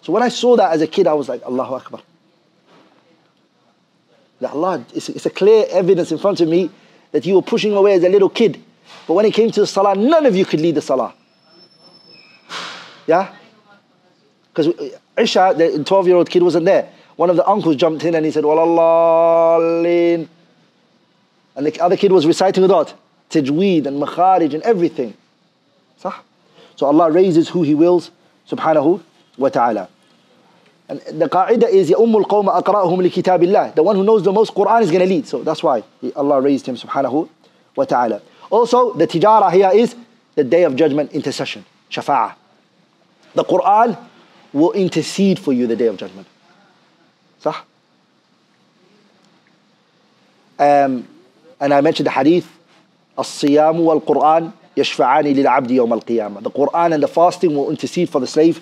So when I saw that as a kid, I was like, Allahu Akbar. That Allah, it's a clear evidence in front of me that you were pushing away as a little kid. But when it came to the salah, none of you could lead the salah. Yeah? Because Isha, the 12-year-old kid, wasn't there. One of the uncles jumped in and he said, Walallahleen. And the other kid was reciting with what? Tajweed and makharij and everything. Sah? So Allah raises who He wills, subhanahu wa ta'ala. And the qa'idah is يَأُمُّ الْقَوْمَ أَقْرَأُهُمْ لِكِتَابِ اللَّهِ. The one who knows the most Quran is going to lead. So that's why Allah raised him, subhanahu wa ta'ala. Also, the tijara here is the day of judgment intercession, shafa'ah. The Quran will intercede for you the day of judgment. Sah? And I mentioned the hadith, الصيام والقرآن يشفعان للعبد يوم القيامة. The Quran and the fasting will intercede for the slave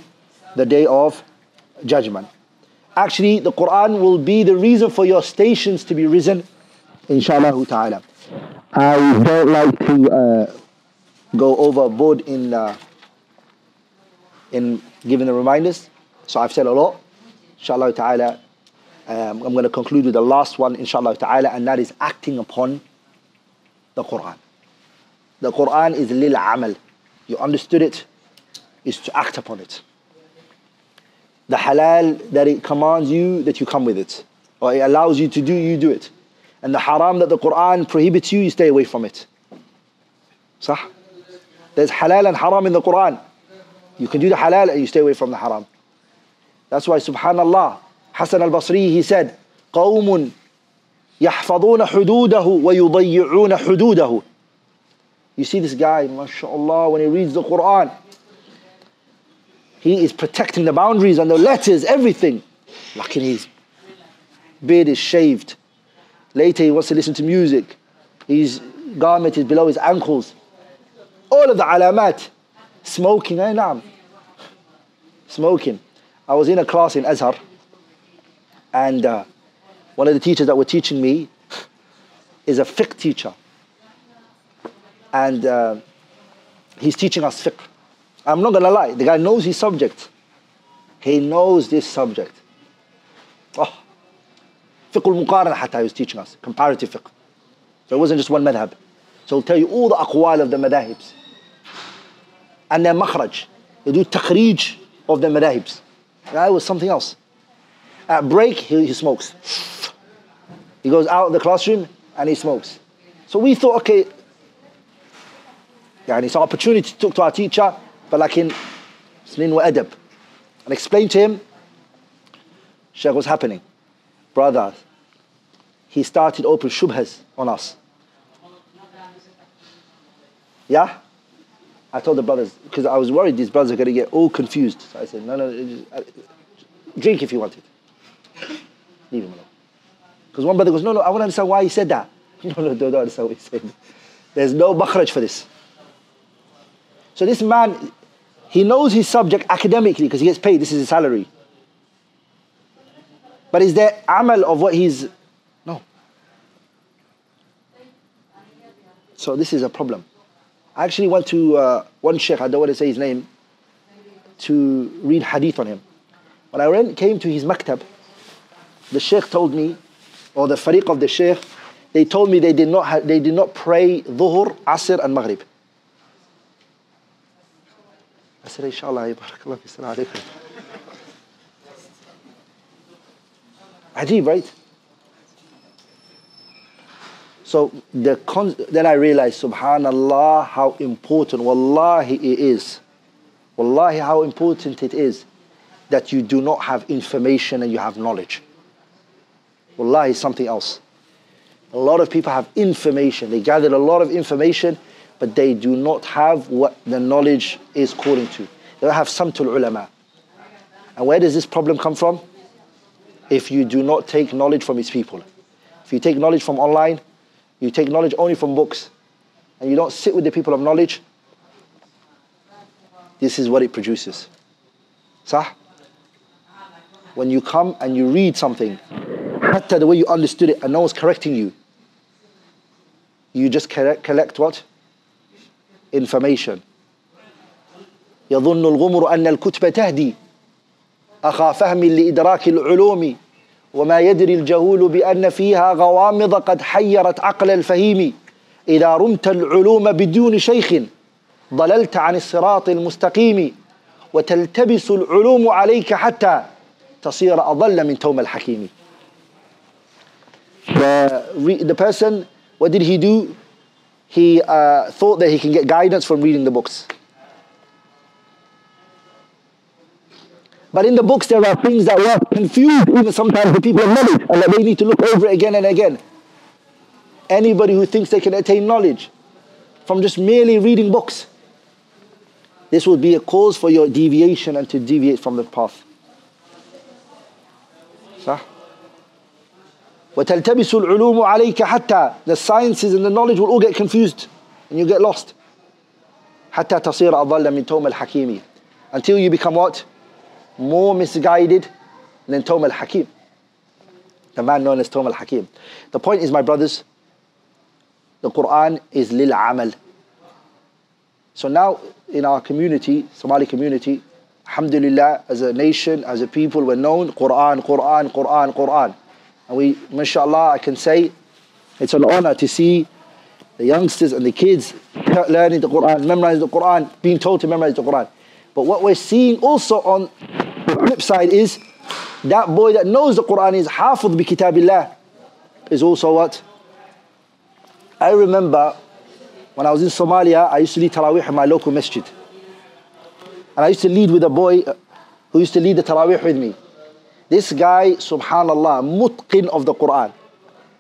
the day of judgment. Actually, the Quran will be the reason for your stations to be risen, inshallah ta'ala. I don't like to go overboard in giving the reminders, so I've said a lot. Inshallah ta'ala, I'm going to conclude with the last one, inshallah ta'ala, and that is acting upon the Quran. The Quran is lil amal. You understood it, is to act upon it. The halal that it commands you, that you come with it. Or it allows you to do, you do it. And the haram that the Quran prohibits you, you stay away from it. Sah? There's halal and haram in the Quran. You can do the halal and you stay away from the haram. That's why, subhanallah, Hassan al-Basri, he said, قَوْمٌ يَحْفَظُونَ حُدُودَهُ وَيُضَيِّعُونَ حُدُودَهُ. You see this guy, mashallah, when he reads the Quran, he is protecting the boundaries and the letters, everything. Like his beard is shaved. Later he wants to listen to music. His garment is below his ankles. All of the alamat. Smoking, naam. Smoking. I was in a class in Azhar, and one of the teachers that were teaching me is a fiqh teacher. And he's teaching us fiqh. I'm not going to lie, the guy knows his subject. He knows this subject. Oh, fiqh al-muqarana hatta he was teaching us, comparative fiqh. So it wasn't just one madhab. So he'll tell you all the aqwal of the madahibs. And their makhraj. They do takhrij of the madahibs. That was something else. At break, he smokes. He goes out of the classroom and he smokes. So we thought, okay, it's an opportunity to talk to our teacher, but like in Snin wa Adab, and explain to him, Shaykh, what's happening? Brother, he started open shubhas on us. Yeah? I told the brothers, because I was worried these brothers are going to get all confused. So I said, no, drink if you want it. Leave him alone. Because one brother goes, no, I want to understand why he said that. No, don't understand what he said. There's no makhraj for this. So this man, he knows his subject academically because he gets paid. This is his salary. But is there amal of what he's... No. So this is a problem. I actually went to one sheikh, I don't want to say his name, to read hadith on him. When I came to his maktab, the sheikh told me, or the fariq of the sheikh, they told me they did not pray dhuhr, asr and maghrib. I said, inshallah, barakallah fi salam alaykum. Ajib, right? So then I realized, subhanallah, how important, wallahi, it is Wallahi, how important it is that you do not have information and you have knowledge. Wallahi, something else. A lot of people have information. They gathered a lot of information, but they do not have what the knowledge is calling to. They don't have samtul ulama. And where does this problem come from? If you do not take knowledge from its people. If you take knowledge from online, you take knowledge only from books, and you don't sit with the people of knowledge, this is what it produces. Sah? When you come and you read something, hatta the way you understood it and no one's correcting you, you just collect what? Information. يظن الغمر أن الكتب تهدي أخا فهم لإدراك العلوم وما يدري الجهول بأن فيها غوامض قد حيرت عقل الفهيم إذا رمت العلوم بدون شيخ ضللت عن الصراط المستقيم وتلتبس العلوم عليك حتى تصير أضل من توم الحكيم. The person, what did he do? He thought that he can get guidance from reading the books. But in the books there are things that were confused even sometimes the people of knowledge, and that they need to look over it again and again. Anybody who thinks they can attain knowledge from just merely reading books, this will be a cause for your deviation and to deviate from the path. صح? وَتَلْتَبِسُ الْعُلُومُ عَلَيْكَ حَتَّى the sciences and the knowledge will all get confused and you get lost. حَتَّى تَصِيرَ أَضَلَّ مِنْ تَوْمَ الْحَكِيمِ until you become what? More misguided than Tawm al-Hakim. The man known as Tawm al-Hakim. The point is, my brothers, the Quran is lil amal. So now in our community, Somali community, alhamdulillah, as a nation, as a people, we're known Quran, Quran, Quran, Quran. And we, mashallah, I can say, it's an honor to see the youngsters and the kids learning the Quran, memorizing the Quran, being told to memorize the Quran. But what we're seeing also on the flip side is that boy that knows the Quran is hafidh bi kitabillah is also what? I remember when I was in Somalia, I used to lead Taraweeh in my local masjid. And I used to lead with a boy who used to lead the Taraweeh with me. This guy, subhanallah, mutqin of the Quran.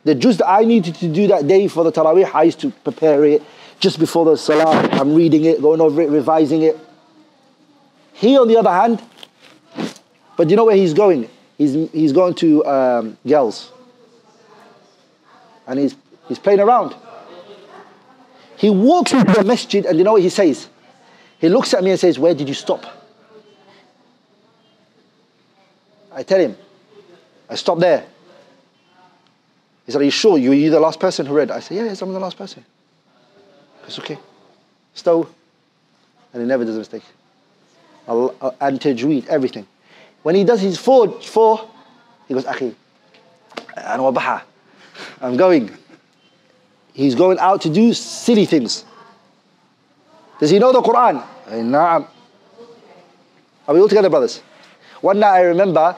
The juz that I needed to do that day for the Taraweeh, I used to prepare it just before the Salah. I'm reading it, going over it, revising it. He, on the other hand, but you know where he's going? He's going to girls. And he's playing around. He walks into the masjid and you know what he says? He looks at me and says, "Where did you stop?" I tell him, "I stopped there." He said, "Are you sure? You were the last person who read?" I said, "Yes, I'm the last person." It's okay. Stow. And he never does a mistake. And tajweed, everything. When he does his four, he goes, "Akhi, I'm going." He's going out to do silly things. Does he know the Quran? Na'am. Are we all together, brothers? One night I remember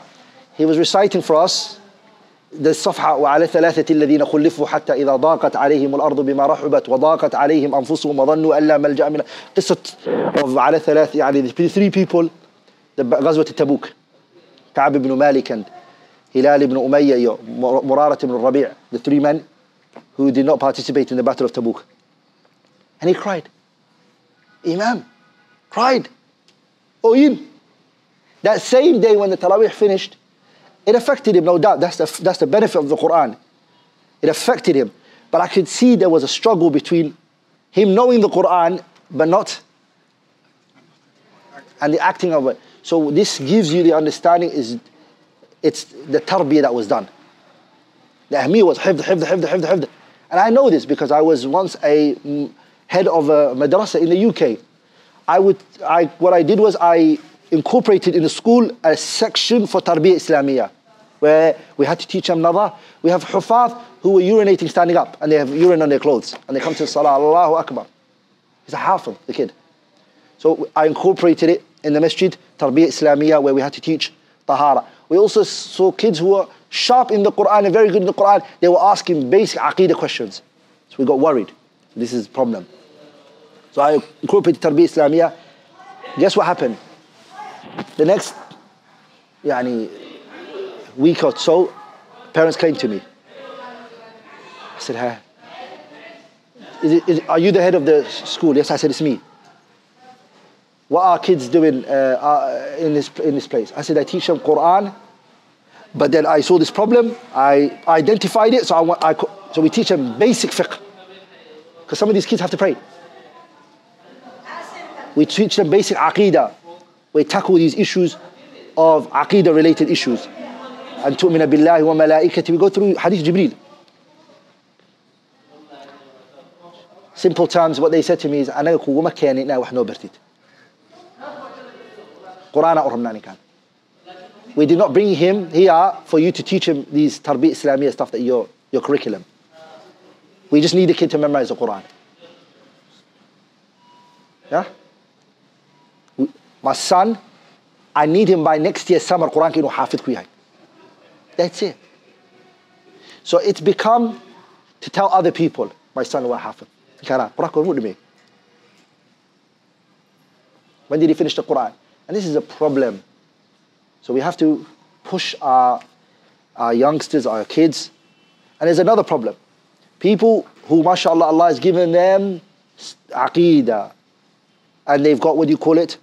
he was reciting for us the صفحة وعلى ثلاثة الذين خلفوا حتى إذا ضاقت عليهم الأرض بما رحبت وضاقت عليهم أنفسهم وظنوا أن لا ملجأ منها. قصة of على ثلاث يعني the three people, the غزوة التبوك, كعب بن مالك and هلال بن أمية, مرارة بن الربيع, the three men who did not participate in the battle of Tabuk. And he cried. Imam cried. Him. That same day when the Taraweeh finished, it affected him, no doubt. That's the benefit of the Quran. It affected him. But I could see there was a struggle between him knowing the Quran, but not, and the acting of it. So this gives you the understanding it's the tarbiyah that was done. The ahmiyah was hifd. And I know this because I was once a head of a madrasa in the UK. What I did was I incorporated in the school a section for tarbiyah Islamiyah, where we had to teach them nadha. We have hufaz who were urinating standing up, and they have urine on their clothes, and they come to the salah, Allahu Akbar. He's a hafidh, the kid. So I incorporated it in the masjid, tarbiyah Islamiyah, where we had to teach tahara. We also saw kids who were sharp in the Quran and very good in the Quran. They were asking basic aqeedah questions. So we got worried. This is a problem. So I incorporated tarbiyah Islamiyah. Guess what happened? The next week or so, parents came to me. I said, "Hey, are you the head of the school?" Yes, I said, "It's me." "What are kids doing in this place?" I said, "I teach them Quran, but then I saw this problem. I identified it, so we teach them basic fiqh, because some of these kids have to pray. We teach them basic aqidah. We tackle these issues of aqidah related issues. And tu'mina billahi wa malaikati. We go through Hadith Jibreel. Simple terms, what they said to me is, "Anaga kuguma keenin inaa wax noo bartid. Qur'aan uramnani kan." We did not bring him here for you to teach him these tarbiyah Islamiyah stuff that your curriculum. We just need the kid to memorize the Quran. Yeah? My son, I need him by next year summer Quran ki inuu hafidh ku yahay. That's it. So it's become to tell other people, my son wa hafidh. When did he finish the Quran? And this is a problem. So we have to push our youngsters, our kids. And there's another problem. People who, mashallah, Allah has given them aqidah. And they've got, what do you call it?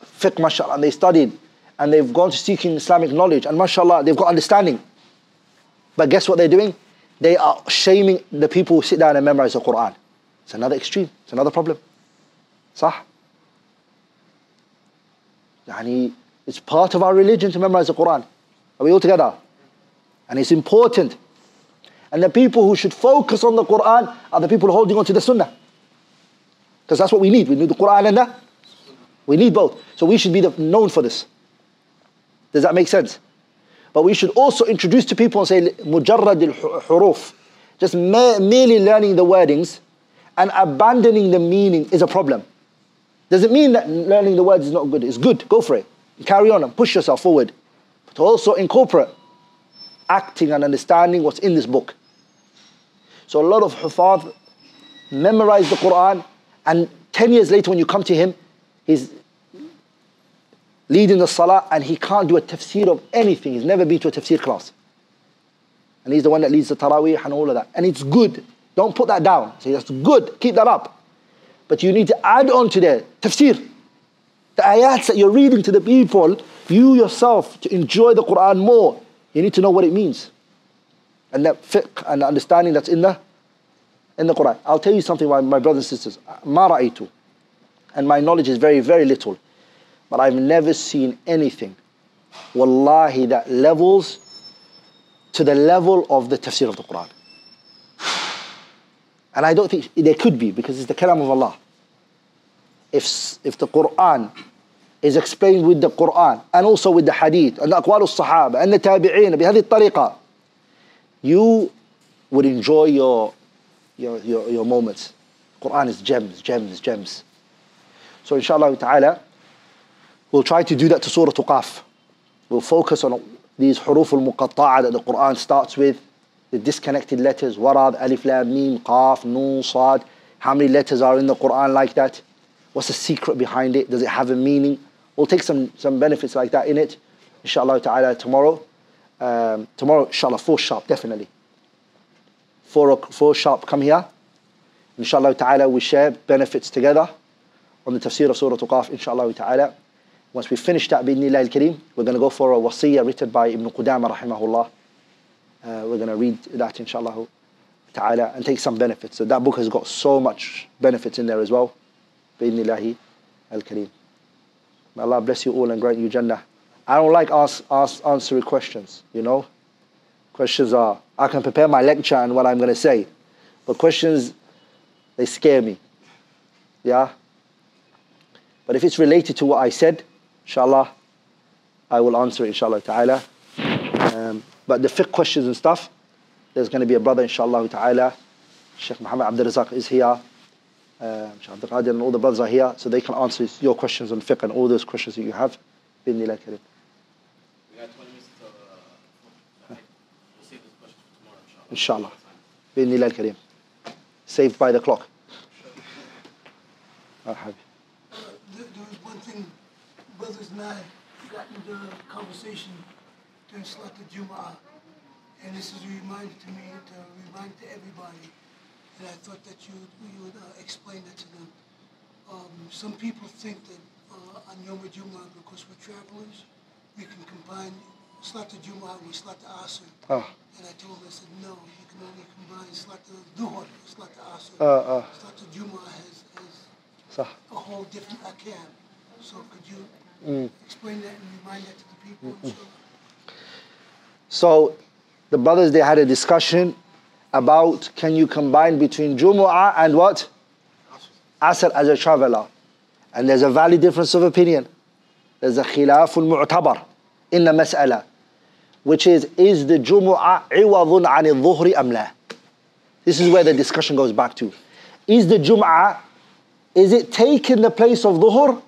Fiqh, mashallah. And they studied. And they've gone to seeking Islamic knowledge. And mashallah, they've got understanding. But guess what they're doing? They are shaming the people who sit down and memorize the Quran. It's another extreme. It's another problem. Sah? It's part of our religion to memorize the Quran. Are we all together? And it's important. And the people who should focus on the Quran are the people holding on to the Sunnah. Because that's what we need. We need the Quran and we need both. So we should be known for this. Does that make sense? But we should also introduce to people and say, mujarrad al-huruf. Just merely learning the wordings and abandoning the meaning is a problem. Does it mean that learning the words is not good? It's good, go for it. Carry on and push yourself forward. But also incorporate acting and understanding what's in this book. So a lot of hufadh memorize the Quran, and 10 years later when you come to him, he's leading the salah and he can't do a tafsir of anything. He's never been to a tafsir class. And he's the one that leads the taraweeh and all of that. And it's good. Don't put that down. Say, that's good. Keep that up. But you need to add on to the tafsir. The ayats that you're reading to the people, you yourself, to enjoy the Quran more, you need to know what it means. And that fiqh and the understanding that's in the Quran. I'll tell you something, my brothers and sisters. Ma ra'aytu. And my knowledge is very, very little. But I've never seen anything, wallahi, that levels to the level of the tafsir of the Quran. And I don't think there could be, because it's the kalam of Allah. If the Quran is explained with the Quran and also with the hadith and the aqwal al-sahaba and the tabi'een بهذه الطريقة, you would enjoy your moments. Quran is gems, gems, gems. So inshallah ta'ala, we'll try to do that to Surah Qaf. We'll focus on these huruf al-muqatta'a that the Quran starts with, the disconnected letters, warad, alif, lam, mim, qaf, noon, sad. How many letters are in the Quran like that? What's the secret behind it? Does it have a meaning? We'll take some benefits like that in it. Inshallah ta'ala tomorrow. Tomorrow, inshallah, 4 sharp, definitely. 4 sharp, come here. Inshallah ta'ala, we share benefits together on the tafsir of Surah Qaf, inshallah ta'ala. Once we finish that, bi'idhnillah al-kareem, we're going to go for a wasiyah written by Ibn Qudama, rahimahullah. We're going to read that, inshallah ta'ala, and take some benefits. So that book has got so much benefits in there as well. Bi'idhnillah al-kareem. May Allah bless you all and grant you Jannah. I don't like answering questions, you know. Questions are, I can prepare my lecture and what I'm going to say. But questions, they scare me. Yeah? But if it's related to what I said, inshallah, I will answer it, inshallah ta'ala. But the fiqh questions and stuff, there's going to be a brother, inshallah ta'ala. Sheikh Muhammad Abdul Razak is here. Sheikh Abdul Qadir and all the brothers are here, so they can answer your questions on fiqh and all those questions that you have. Bi'idhnillah kareem. We got 20 minutes till we'll save this question for tomorrow, inshallah. Bi'idhnillah kareem. Saved by the clock. This brothers and I got into a conversation during Salat al-Jum'ah, and this is a reminder to me, to remind to everybody, and I thought that you would explain that to them. Some people think that on Yom Jum'ah, because we're travelers, we can combine Salat al-Jum'ah with Salat al-Asr. Oh. And I told them, I said, no, you can only combine Salat al-Duhur with Salat al-Asr. Salat al-Jum'ah has a whole different ahkam. So could you explain that and remind that to the people? So the brothers, they had a discussion about can you combine between Jumu'ah and what? Asr as a traveler. And there's a valid difference of opinion. There's a khilaful mu'tabar in the mas'ala, which is the Jumu'ah iwadun an al-dhuhri am la? This is where the discussion goes back to. Is the Jumu'ah, is it taking the place of dhuhr,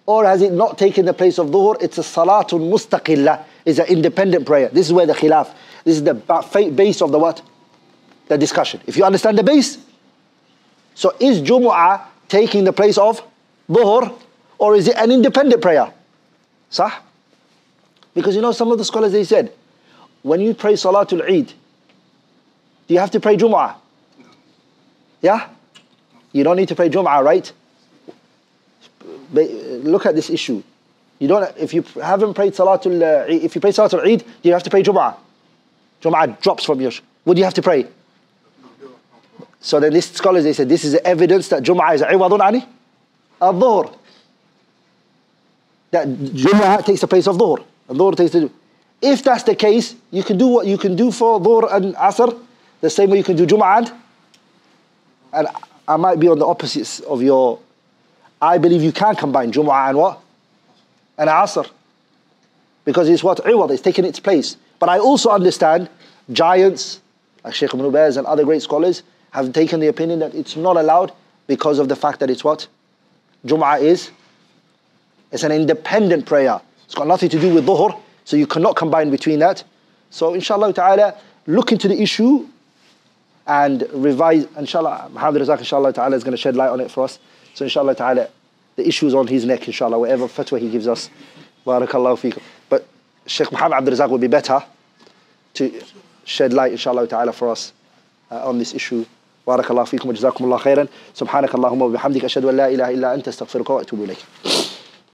or has it not taken the place of dhuhr? It's a salatul mustaqillah, it's an independent prayer. This is where the khilaf, this is the base of the what? The discussion. If you understand the base, so is Jumu'ah taking the place of dhuhr, or is it an independent prayer? Sah? Because you know some of the scholars, they said, when you pray Salatul Eid, do you have to pray Jumu'ah? Yeah? You don't need to pray Jumu'ah, right? But look at this issue. You don't, if you haven't prayed Salatul Eid, if you pray Salatul Eid, do you have to pray Jumu'ah? Jumu'ah drops from you. What do you have to pray? So then these scholars, they said, this is evidence that Jumu'ah is iwadun ani al-dhuhr. That Jumu'ah takes the place of dhuhr. And dhuhr takes the... If that's the case, you can do what you can do for dhuhr and asr, the same way you can do Jumu'ah and I might be on the opposites of your... I believe you can combine Jumu'ah and what? And asr. Because it's what? Iwad, it's taking its place. But I also understand giants, like Shaykh Ibn Baz and other great scholars, have taken the opinion that it's not allowed because of the fact that it's what? Jumu'ah is, it's an independent prayer. It's got nothing to do with dhuhr, so you cannot combine between that. So inshallah ta'ala, look into the issue and revise. Inshallah, Muhammad Razak inshallah ta'ala is going to shed light on it for us. So inshallah ta'ala, the issue is on his neck inshallah, whatever fatwa he gives us. Barakallahu feekum. But Shaykh Muhammad Abdul Razak would be better to shed light inshallah ta'ala for us on this issue. بارك الله فيكم وجزاكم الله خيرا سبحانك اللهم وبحمدك أشهد أن لا إله إلا أنت أستغفرك وأتوب إليك